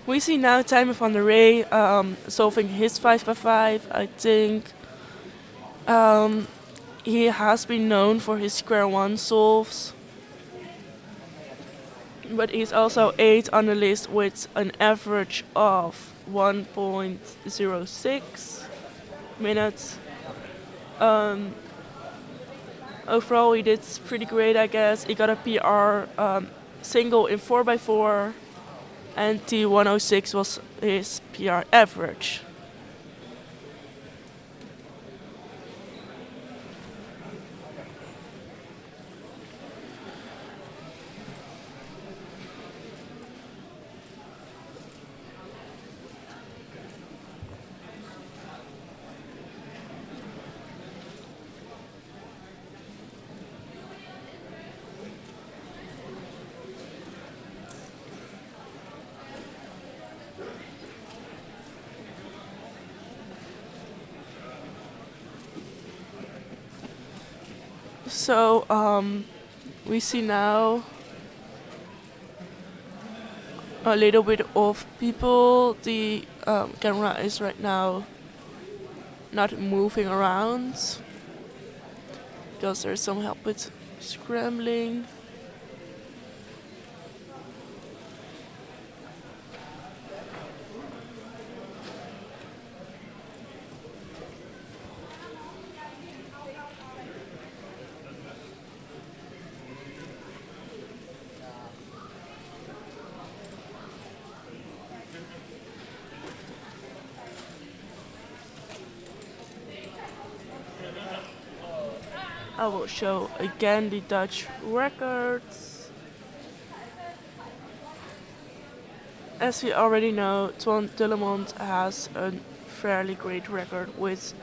We see now Timer van der Ray solving his 5x5. I think he has been known for his square one solves, but he's also 8 on the list with an average of 1.06 minutes. Overall, he did pretty great, I guess. He got a PR single in 4x4, and T106 was his PR average. So we see now a little bit of people. The camera is right now not moving around because there's some help with scrambling. I will show again the Dutch records. As we already know, Toine Dillemont has a fairly great record with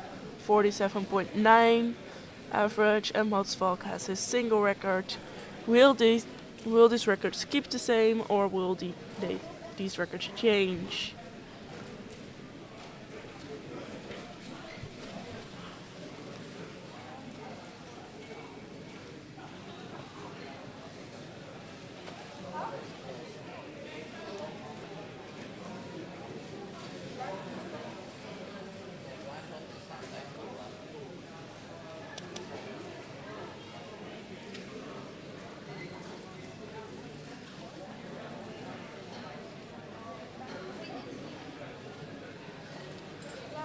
47.9 average, and Mats Valk has his single record. Will these records keep the same, or will these records change?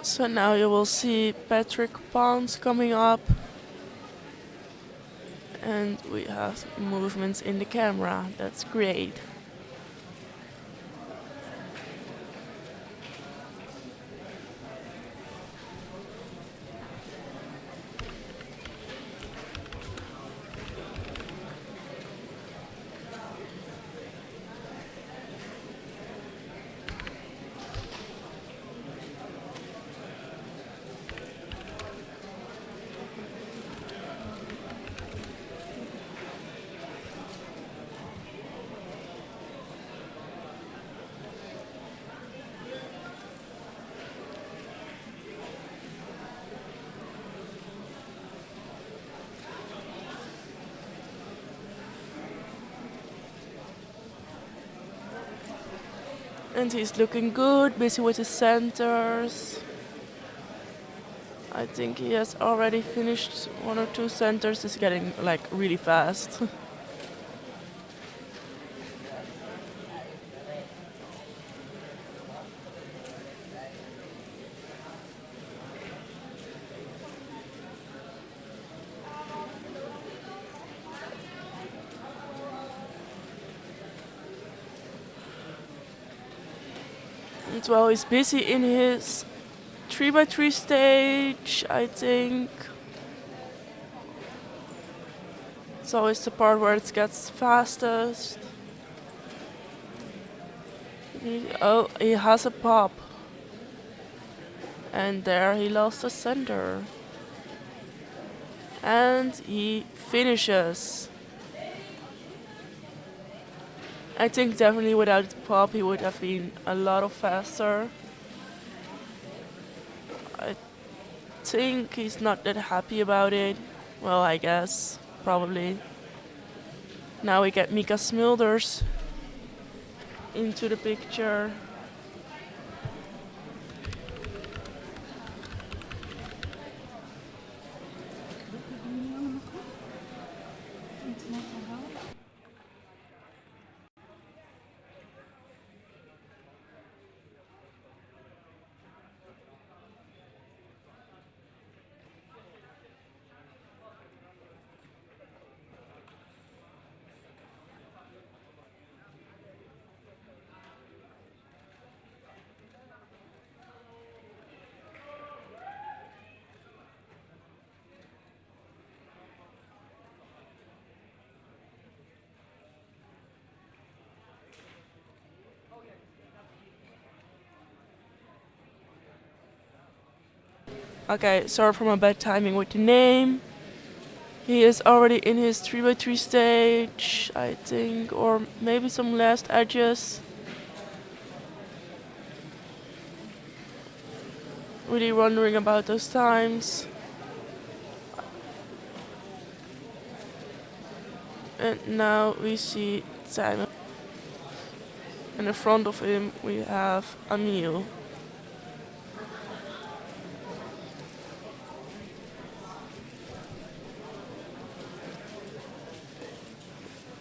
So now you will see Patrick Pons coming up, and we have movements in the camera. That's great. And he's looking good, busy with his centers. I think he has already finished one or two centers. He's getting like really fast. And well, he's busy in his 3x3 stage, I think. It's always the part where it gets fastest. Oh, he has a pop. And there he lost the center. And he finishes. I think definitely without the pop he would have been a lot faster. I think he's not that happy about it. Well, I guess, probably. Now we get Mika Smulders into the picture. Okay, sorry for my bad timing with the name. He is already in his 3x3 stage, I think, or maybe some last edges. Really wondering about those times. And now we see Simon. And in front of him we have Emil.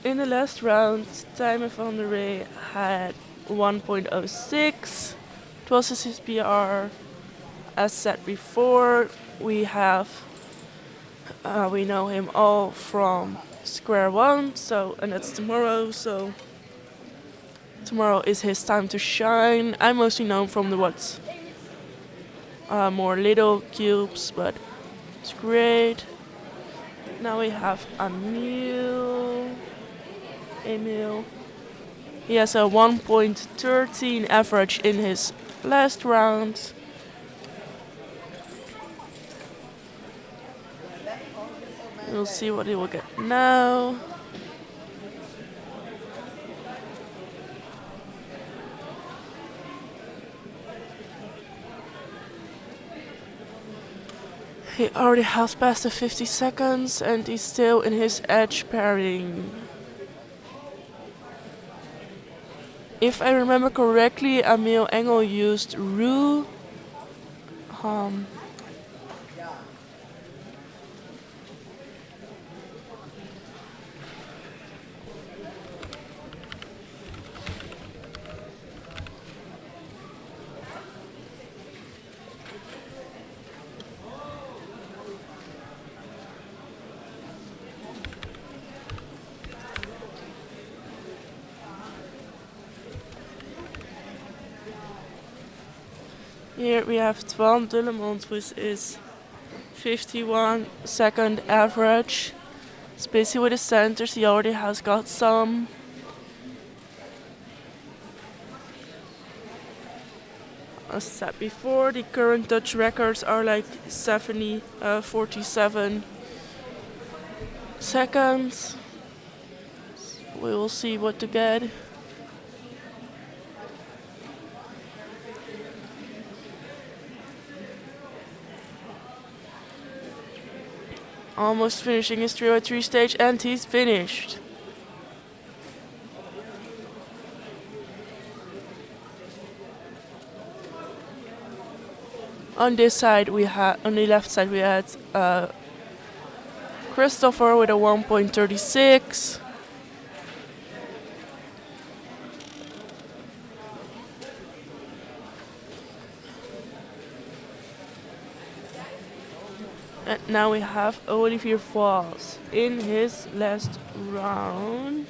In the last round, Simon van der Rey had 1.06. It was his PR. As said before, we know him all from Square One, and that's tomorrow. So tomorrow is his time to shine. I mostly know him from the more little cubes, but it's great. Now we have Emil. He has a 1.13 average in his last round. We'll see what he will get now. He already has passed the 50 seconds and he's still in his edge pairing. If I remember correctly, Emil Engel used Rue. Here we have Twan Dullemont with his 51-second average. He's busy with his centers, he already has got some. As said before, the current Dutch records are like 47 seconds. We will see what to get. Almost finishing his 3x3 stage, and he's finished. On this side, on the left side, we had Christopher with a 1.36. And now we have Olivier Vos in his last round.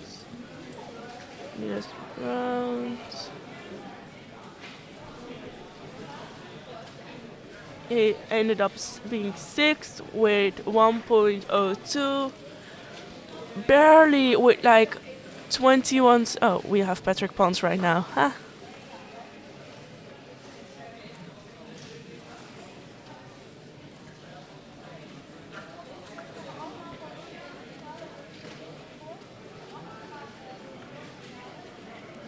He ended up being sixth with 1.02. Barely with like 21. Oh, we have Patrick Pons right now. Huh?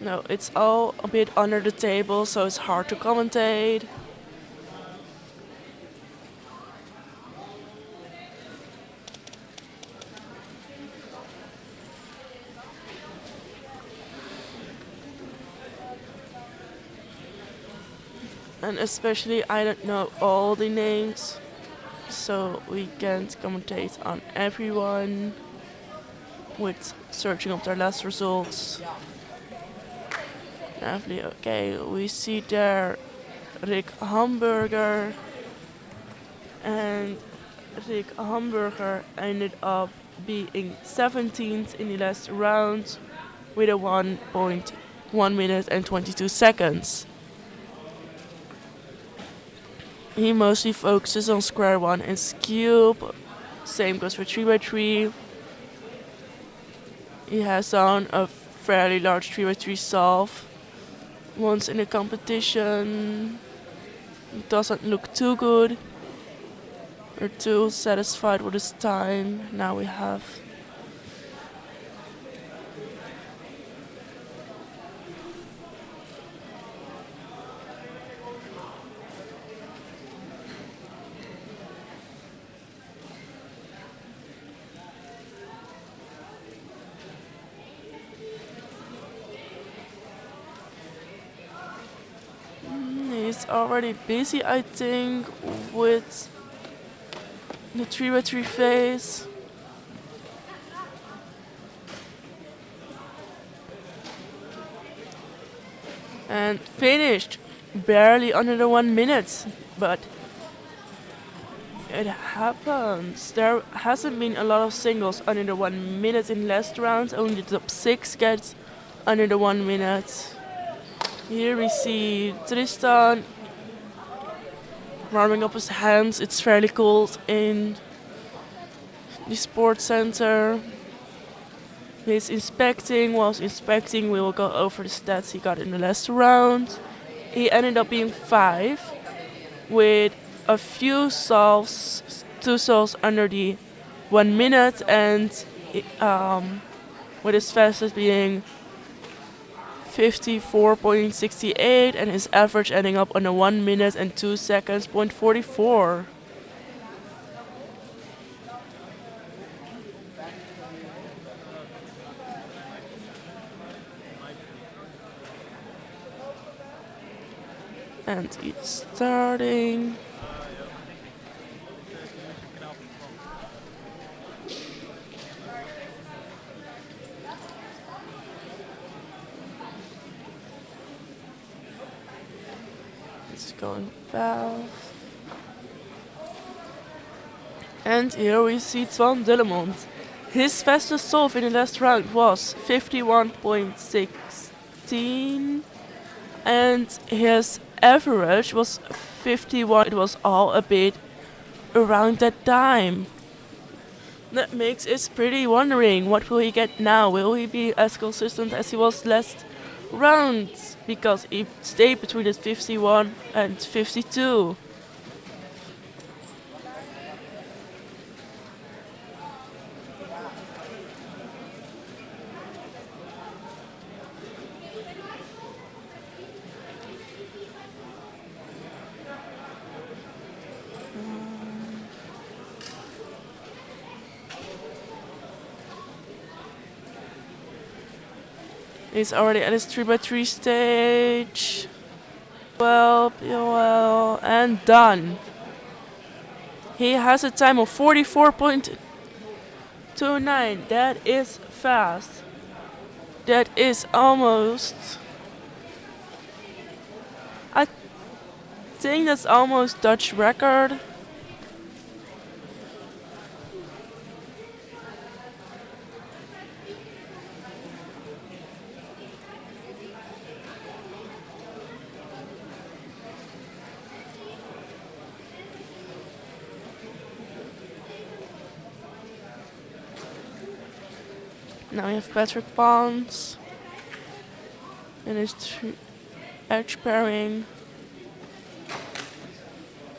No, it's all a bit under the table, so it's hard to commentate. And especially I don't know all the names, so we can't commentate on everyone with searching up their last results. Lovely, okay, we see there Rick Hamburger, and Rick Hamburger ended up being 17th in the last round with a 1.1 minute and 22 seconds. He mostly focuses on Square One and Cube. Same goes for 3x3. He has done a fairly large 3x3 solve once in a competition. It doesn't look too good. We're too satisfied with his time. Now we have he's already busy, I think, with the 3x3 phase. And finished. Barely under the 1 minute. But it happens. There hasn't been a lot of singles under the 1 minute in last rounds. Only the top 6 gets under the 1 minute. Here we see Tristan warming up his hands. It's fairly cold in the sports center. He's inspecting. Whilst inspecting, we will go over the stats he got in the last round. He ended up being 5 with a few solves, 2 solves under the 1 minute, and with his fastest being 54.68 and his average ending up on a 1 minute and 2 seconds, 0.44. And it's starting. It's going fast. And here we see Twan Dillemont. His fastest solve in the last round was 51.16. And his average was 51. It was all a bit around that time. That makes us pretty wondering, what will he get now? Will he be as consistent as he was last round? Because he stayed between the 51 and 52. He's already at his 3x3 stage. Well, and done. He has a time of 44.29. That is fast. That is almost... I think that's almost Dutch record. Now we have Patrick Bonds and his edge pairing.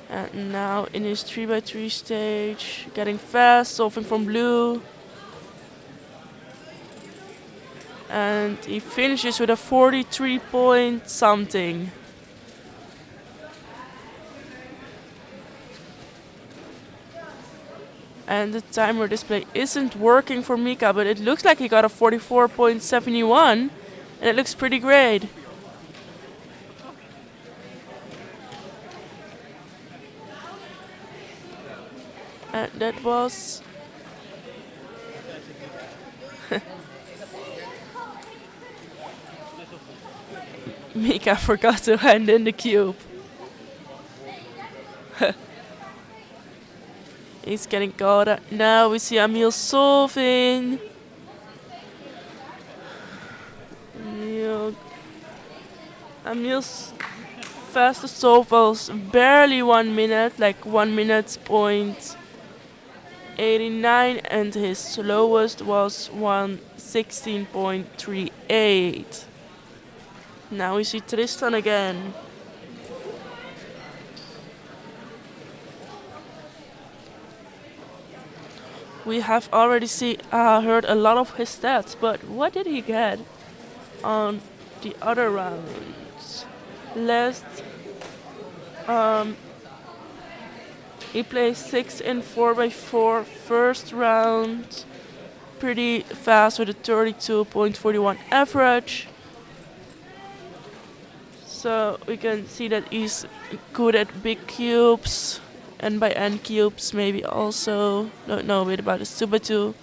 And now in his 3x3 stage, getting fast, solving from blue. And he finishes with a 43 point something. And the timer display isn't working for Mika, but it looks like he got a 44.71, and it looks pretty great. And that was... Mika forgot to hand in the cube. He's getting caught. Now we see Emil solving. Emil's fastest solve was barely 1 minute, like 1 minute point 89, and his slowest was 1:16.38. Now we see Tristan again. we have already heard a lot of his stats, but what did he get on the other rounds? Last, he placed 6 in 4x4 first round, pretty fast with a 32.41 average. So we can see that he's good at big cubes, and by n cubes maybe also. Don't know a bit about his 2x2.